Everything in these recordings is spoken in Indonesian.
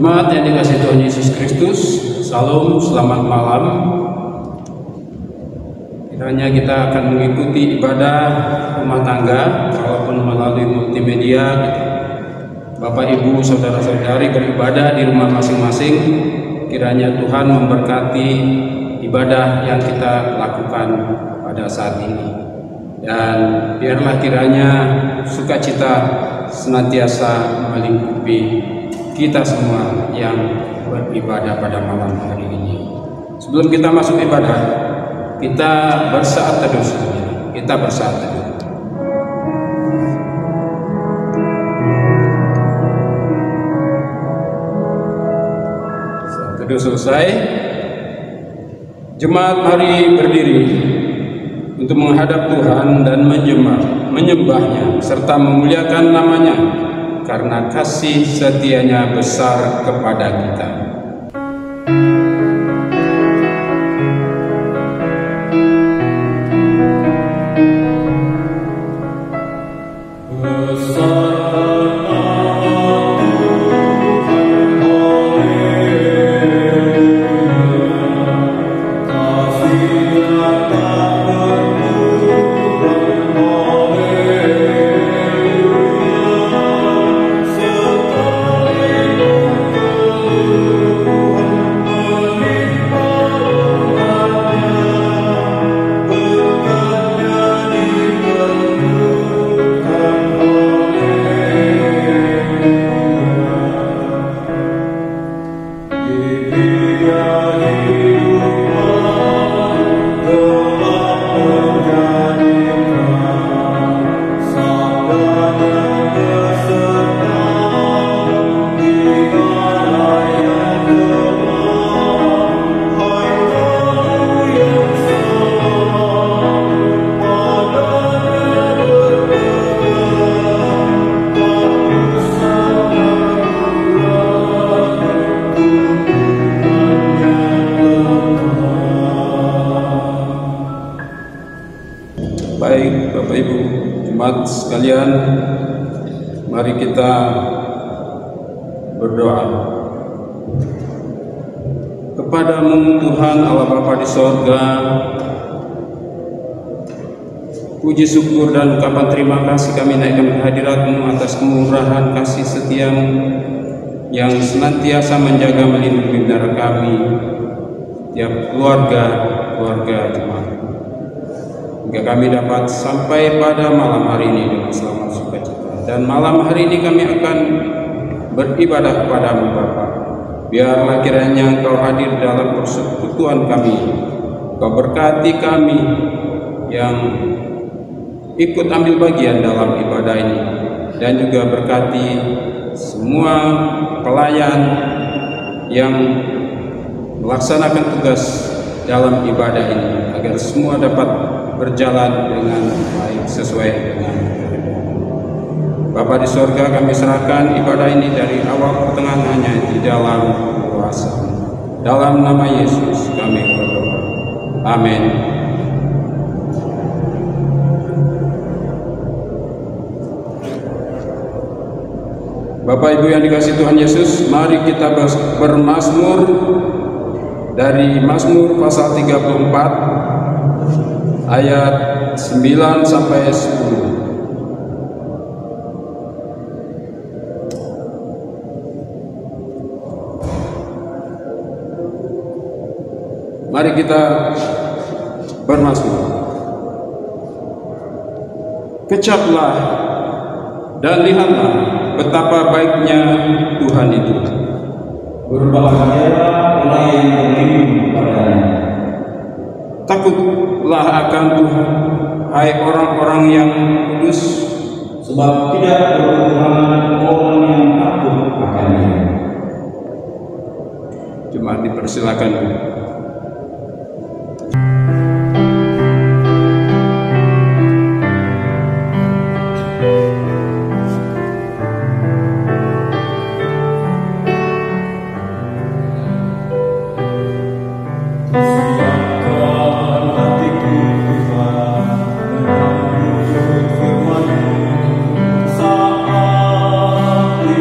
Jemaat yang dikasihi Tuhan Yesus Kristus, Salam, selamat malam. Kiranya kita akan mengikuti ibadah rumah tangga walaupun melalui multimedia. Bapak, Ibu, saudara-saudari beribadah di rumah masing-masing. Kiranya Tuhan memberkati ibadah yang kita lakukan pada saat ini. Dan biarlah kiranya sukacita senantiasa melingkupi kita semua yang beribadah pada malam hari ini. Sebelum kita masuk ibadah, kita bersaat teduh. Kita bersaat teduh. Saat teduh selesai, jemaat mari berdiri untuk menghadap Tuhan dan menyembahnya serta memuliakan namanya, karena kasih setianya besar kepada kita. Baik, Bapak Ibu, jemaat sekalian, mari kita berdoa. Kepadamu Tuhan Allah Bapa di sorga, puji syukur dan ungkapan terima kasih kami naikkan kehadirat-Mu atas kemurahan kasih setiamu yang senantiasa menjaga melindungi saudara kami, tiap keluarga jemaat, hingga kami dapat sampai pada malam hari ini dengan selamat sukacita. Dan malam hari ini kami akan beribadah kepada-Mu Bapa. Biarlah kiranya Engkau hadir dalam persekutuan kami. Engkau berkati kami yang ikut ambil bagian dalam ibadah ini, dan juga berkati semua pelayan yang melaksanakan tugas dalam ibadah ini, agar semua dapat berjalan dengan baik sesuai dengan Bapa di sorga. Kami serahkan ibadah ini dari awal pertengahannya di dalam kuasa. Dalam nama Yesus kami berdoa. Amin. Bapak Ibu yang dikasihi Tuhan Yesus, mari kita bermazmur dari Mazmur pasal 34 ayat 9 sampai 10. Mari kita bermazmur. Kecaplah dan lihatlah betapa baiknya Tuhan itu. Berbahagialah orang yang berlindung kepadanya. Takutlah akan Tuhan, hai orang-orang yang kudus, sebab tidak berkekurangan orang yang takut akan-Nya. Jemaat dipersilakan. Saat ini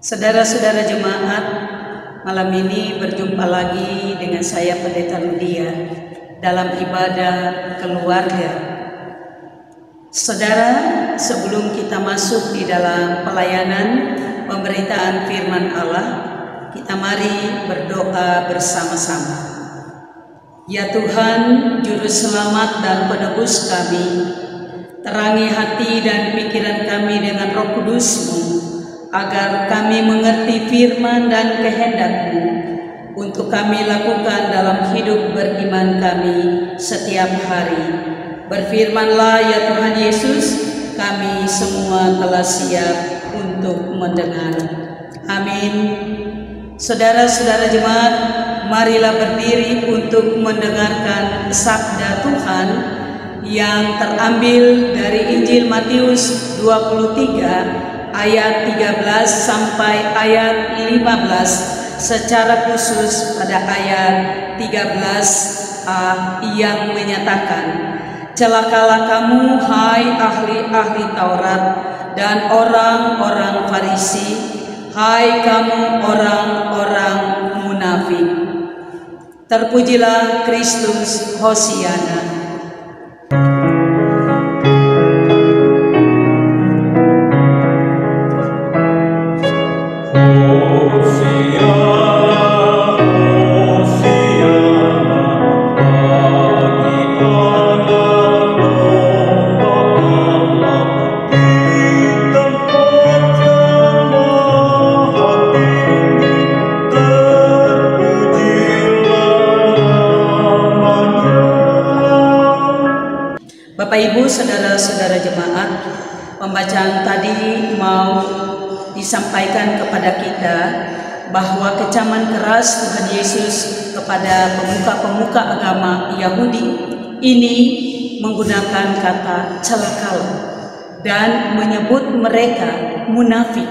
Saudara-saudara jemaat, malam ini berjumpa lagi dengan saya Pendeta Ludia dalam ibadah keluarga. Saudara, sebelum kita masuk di dalam pelayanan pemberitaan firman Allah, kita mari berdoa bersama-sama. Ya Tuhan, Juru Selamat dan Penebus kami, terangi hati dan pikiran kami dengan Roh Kudus-Mu, agar kami mengerti firman dan kehendak-Mu untuk kami lakukan dalam hidup beriman kami setiap hari. Berfirmanlah ya Tuhan Yesus, kami semua telah siap untuk mendengar. Amin. Saudara-saudara jemaat, marilah berdiri untuk mendengarkan sabda Tuhan yang terambil dari Injil Matius 23 ayat 13 sampai ayat 15, secara khusus pada ayat 13a yang menyatakan, celakalah kamu hai ahli-ahli Taurat dan orang-orang Farisi, hai kamu orang-orang munafik. Terpujilah Kristus, Hosiana. Bapak Ibu, saudara-saudara jemaat, pembacaan tadi mau disampaikan kepada kita bahwa kecaman keras Tuhan Yesus kepada pemuka-pemuka agama Yahudi ini menggunakan kata celakalah dan menyebut mereka munafik.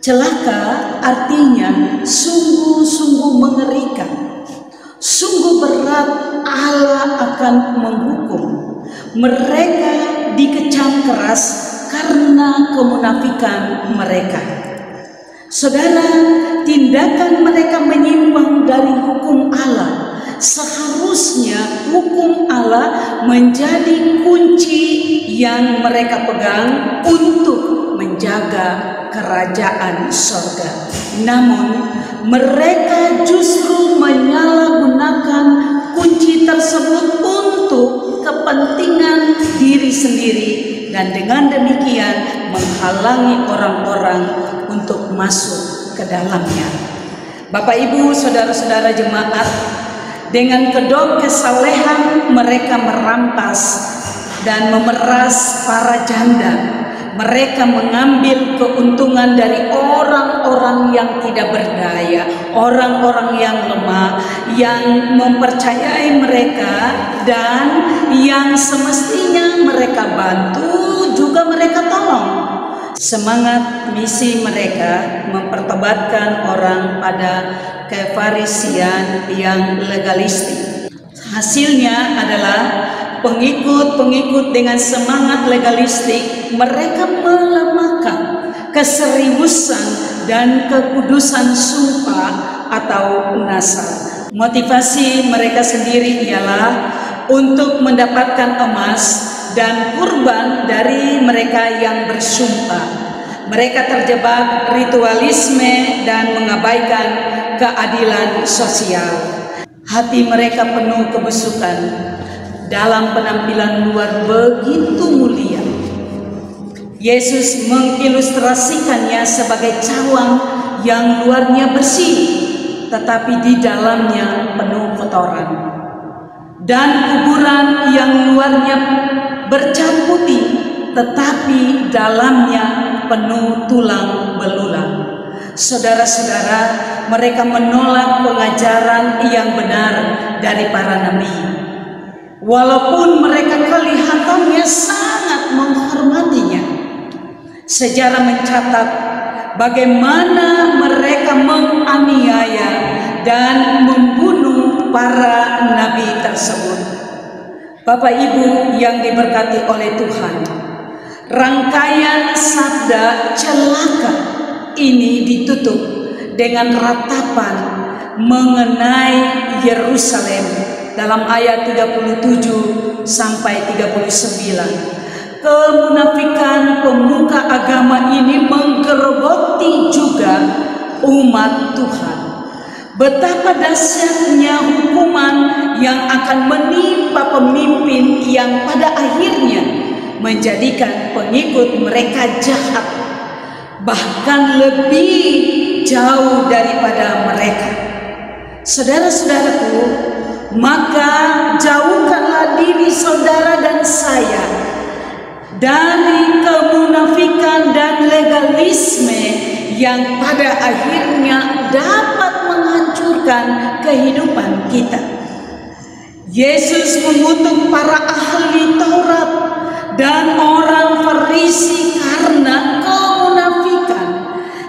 Celaka artinya sungguh-sungguh mengerikan, sungguh berat Allah akan menghukum. Mereka dikecam keras karena kemunafikan mereka. Saudara, tindakan mereka menyimpang dari hukum Allah. Seharusnya hukum Allah menjadi kunci yang mereka pegang untuk menjaga kerajaan surga. Namun, mereka justru menyalahgunakan kunci tersebut untuk kepentingan diri sendiri, dan dengan demikian menghalangi orang-orang untuk masuk ke dalamnya. Bapak Ibu, saudara-saudara jemaat, dengan kedok kesalehan mereka merampas dan memeras para janda. Mereka mengambil keuntungan dari orang-orang yang tidak berdaya, orang-orang yang lemah, yang mempercayai mereka dan yang semestinya mereka bantu juga mereka tolong. Semangat misi mereka mempertobatkan orang pada kefarisian yang legalistik. Hasilnya adalah pengikut-pengikut dengan semangat legalistik, mereka melemahkan keseriusan dan kekudusan sumpah atau nasar. Motivasi mereka sendiri ialah untuk mendapatkan emas dan kurban dari mereka yang bersumpah. Mereka terjebak ritualisme dan mengabaikan keadilan sosial. Hati mereka penuh kebusukan. Dalam penampilan luar begitu mulia, Yesus mengilustrasikannya sebagai cawang yang luarnya bersih, tetapi di dalamnya penuh kotoran, dan kuburan yang luarnya bercat putih, tetapi dalamnya penuh tulang belulang. Saudara-saudara, mereka menolak pengajaran yang benar dari para nabi. Walaupun mereka kelihatannya sangat menghormatinya. Sejarah mencatat bagaimana mereka menganiaya dan membunuh para nabi tersebut. Bapak Ibu yang diberkati oleh Tuhan, rangkaian sabda celaka ini ditutup dengan ratapan mengenai Yerusalem dalam ayat 37 sampai 39. Kemunafikan pemuka agama ini menggerogoti juga umat Tuhan. Betapa dahsyatnya hukuman yang akan menimpa pemimpin yang pada akhirnya menjadikan pengikut mereka jahat, bahkan lebih jauh daripada mereka. Saudara-saudaraku, maka jauhkanlah diri saudara dan saya dari kemunafikan dan legalisme yang pada akhirnya dapat menghancurkan kehidupan kita. Yesus mengutuk para ahli Taurat dan orang Farisi karena kemunafikan,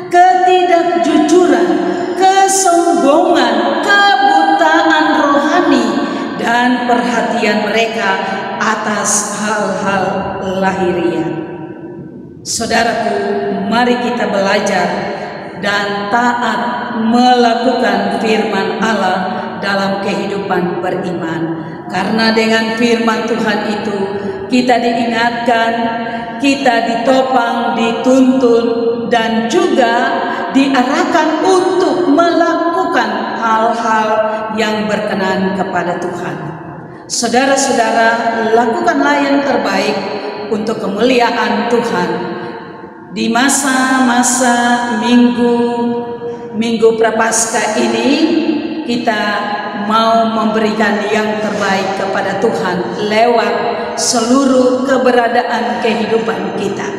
ketidakjujuran, kesombongan, kebutaan rohani, dan perhatian mereka atas hal-hal lahiriah. Saudaraku, mari kita belajar dan taat melakukan firman Allah dalam kehidupan beriman. Karena dengan firman Tuhan itu kita diingatkan, kita ditopang, dituntun, dan juga diarahkan untuk melakukan hal-hal yang berkenan kepada Tuhan. Saudara-saudara, lakukanlah yang terbaik untuk kemuliaan Tuhan. Di masa-masa minggu Prapaskah ini, kita mau memberikan yang terbaik kepada Tuhan lewat seluruh keberadaan kehidupan kita.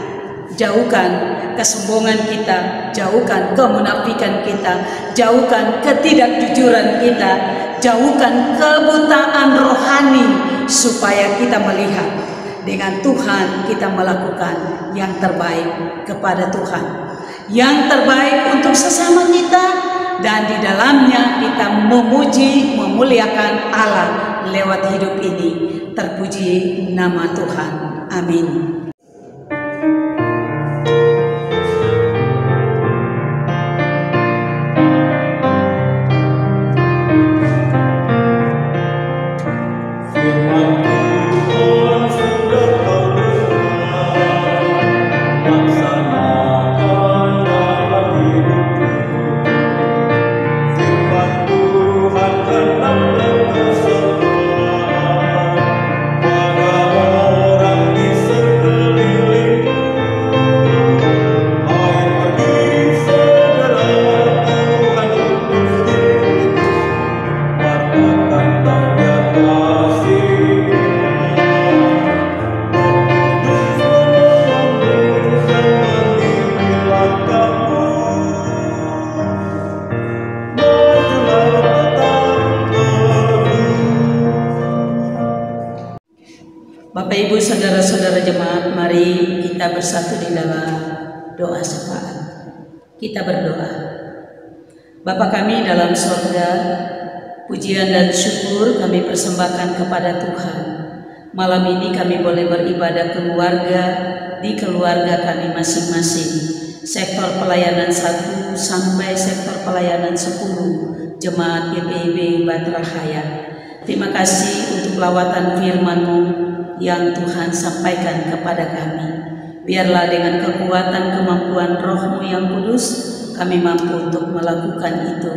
Jauhkan kesombongan kita, jauhkan kemunafikan kita, jauhkan ketidakjujuran kita, jauhkan kebutaan rohani, supaya kita melihat dengan Tuhan kita melakukan yang terbaik kepada Tuhan, yang terbaik untuk sesama kita, dan di dalamnya kita memuji, memuliakan Allah lewat hidup ini. Terpuji nama Tuhan. Amin. Bapak Ibu saudara-saudara jemaat, mari kita bersatu di dalam doa syafaat. Kita berdoa. Bapa kami dalam surga, pujian dan syukur kami persembahkan kepada Tuhan. Malam ini kami boleh beribadah keluarga di keluarga kami masing-masing. Sektor pelayanan 1 sampai sektor pelayanan 10 Jemaat GPIB Batra Hayat. Terima kasih untuk lawatan firman-Mu yang Tuhan sampaikan kepada kami. Biarlah dengan kekuatan kemampuan Roh-Mu yang kudus, kami mampu untuk melakukan itu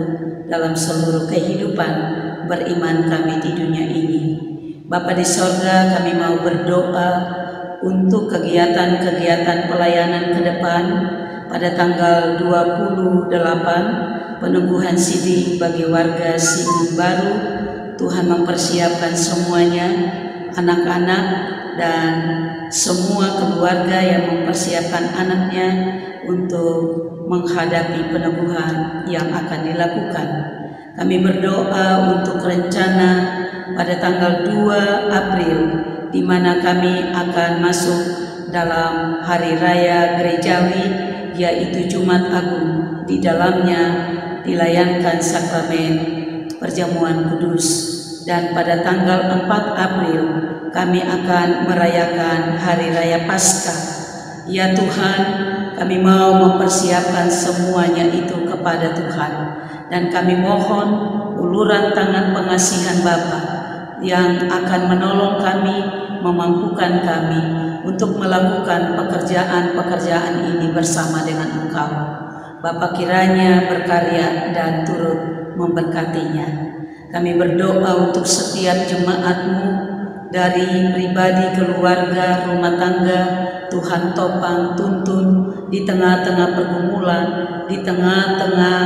dalam seluruh kehidupan beriman kami di dunia ini. Bapa di sorga, kami mau berdoa untuk kegiatan-kegiatan pelayanan ke depan pada tanggal 28 peneguhan CD bagi warga Siding Baru. Tuhan mempersiapkan semuanya, anak-anak dan semua keluarga yang mempersiapkan anaknya untuk menghadapi peneguhan yang akan dilakukan. Kami berdoa untuk rencana pada tanggal 2 April di mana kami akan masuk dalam hari raya gerejawi, yaitu Jumat Agung. Di dalamnya dilayankan sakramen perjamuan kudus. Dan pada tanggal 4 April kami akan merayakan hari raya Paskah. Ya Tuhan, Kami mau mempersiapkan semuanya itu kepada Tuhan, dan kami mohon uluran tangan pengasihan Bapa yang akan menolong kami, memampukan kami untuk melakukan pekerjaan-pekerjaan ini bersama dengan Engkau. Bapa kiranya berkarya dan turut memberkatinya. Kami berdoa untuk setiap jemaat-Mu, dari pribadi, keluarga, rumah tangga, Tuhan topang, tuntun di tengah-tengah pergumulan, di tengah-tengah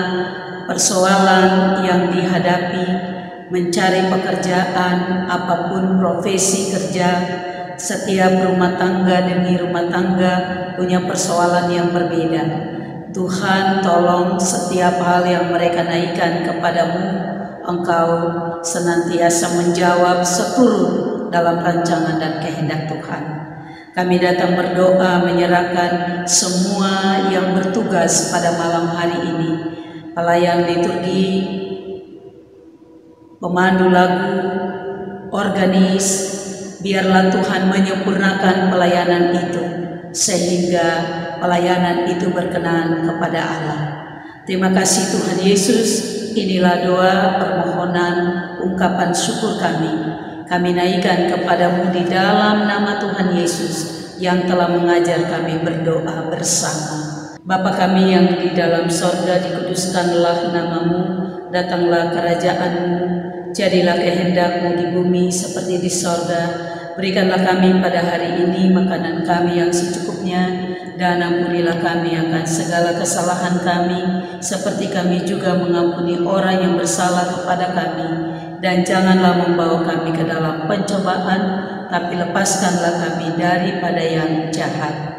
persoalan yang dihadapi, mencari pekerjaan, apapun profesi kerja. Setiap rumah tangga demi rumah tangga punya persoalan yang berbeda. Tuhan, tolong setiap hal yang mereka naikkan kepadamu, Engkau senantiasa menjawab seturut dalam rancangan dan kehendak Tuhan. Kami datang berdoa menyerahkan semua yang bertugas pada malam hari ini, pelayan liturgi, pemandu lagu, organis. Biarlah Tuhan menyempurnakan pelayanan itu, sehingga pelayanan itu berkenan kepada Allah. Terima kasih Tuhan Yesus. Inilah doa, permohonan, ungkapan syukur kami. Kami naikkan kepadamu di dalam nama Tuhan Yesus yang telah mengajar kami berdoa bersama. Bapa kami yang di dalam sorga, dikuduskanlah namamu, datanglah kerajaanmu, jadilah kehendak-Mu di bumi seperti di sorga. Berikanlah kami pada hari ini makanan kami yang secukupnya, dan ampunilah kami akan segala kesalahan kami, seperti kami juga mengampuni orang yang bersalah kepada kami. Dan janganlah membawa kami ke dalam pencobaan, tapi lepaskanlah kami daripada yang jahat.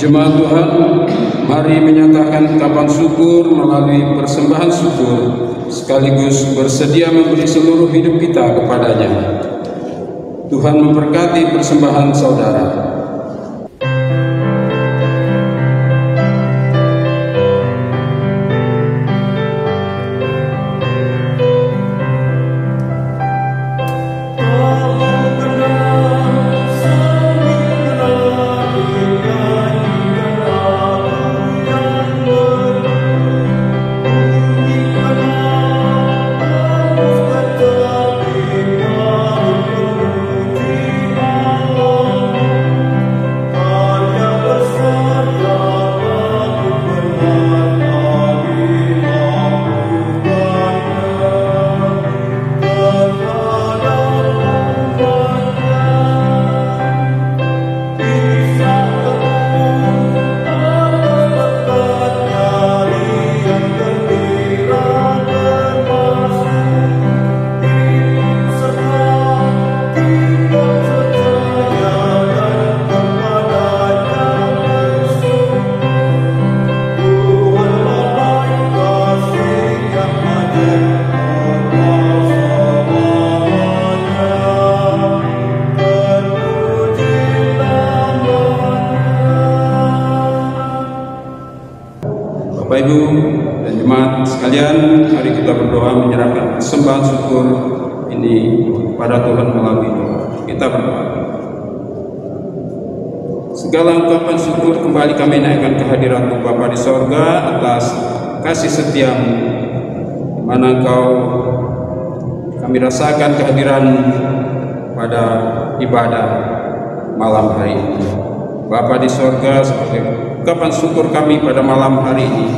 Jemaat Tuhan, mari menyatakan ungkapan syukur melalui persembahan syukur, sekaligus bersedia memberi seluruh hidup kita kepadanya. Tuhan memberkati persembahan saudara. Bapak Ibu dan jemaat sekalian, mari kita berdoa menyerahkan persembahan syukur ini kepada Tuhan melalui doa. Kita berdoa. Segala ungkapan syukur kembali kami naikkan ke hadirat Bapa di sorga atas kasih setiamu, di mana Engkau kami rasakan kehadiran pada ibadah malam hari ini. Bapa di sorga, sebagai ungkapan syukur kami pada malam hari ini,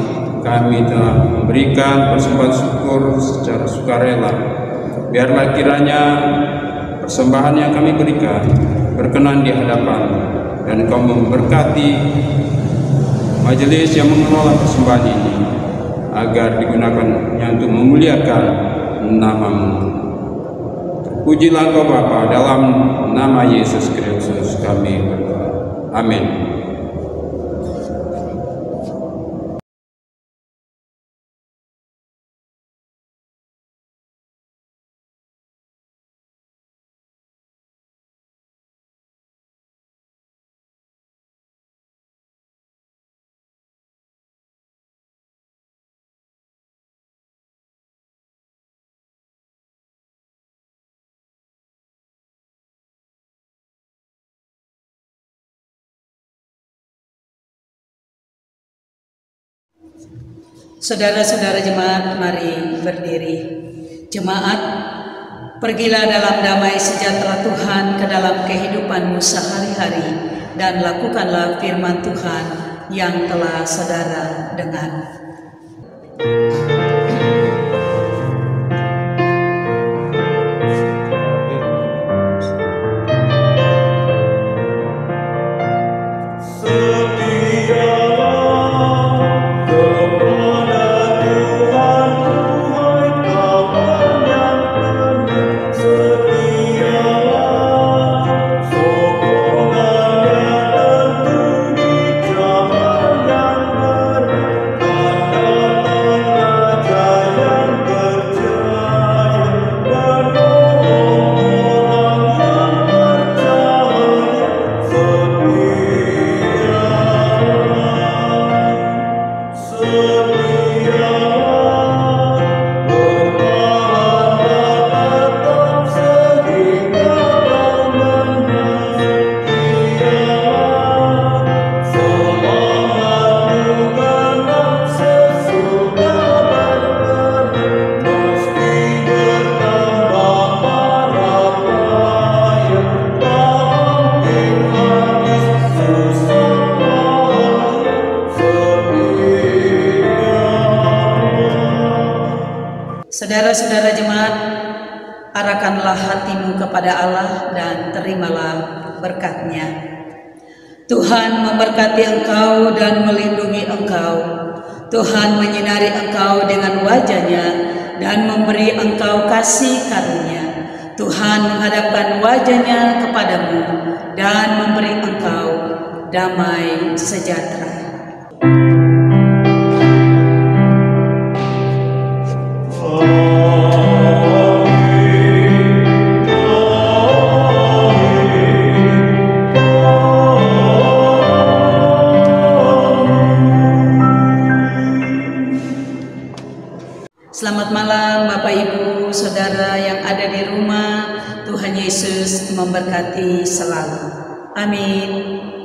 kami telah memberikan persembahan syukur secara sukarela. Biarlah kiranya persembahan yang kami berikan berkenan di hadapan, dan Engkau memberkati majelis yang mengelola persembahan ini. agar digunakannya untuk memuliakan nama-Mu. Pujilah Engkau Bapa, dalam nama Yesus Kristus kami berdoa. Amin. Saudara-saudara jemaat, mari berdiri. Jemaat, pergilah dalam damai sejahtera Tuhan ke dalam kehidupanmu sehari-hari dan lakukanlah firman Tuhan yang telah saudara dengar. Saudara-saudara jemaat, arahkanlah hatimu kepada Allah dan terimalah berkat-Nya. Tuhan memberkati engkau dan melindungi engkau. Tuhan menyinari engkau dengan wajah-Nya dan memberi engkau kasih karunia. Tuhan menghadapkan wajah-Nya kepadamu dan memberi engkau damai sejahtera. Selamat malam Bapak Ibu, Saudara yang ada di rumah. Tuhan Yesus memberkati selalu. Amin.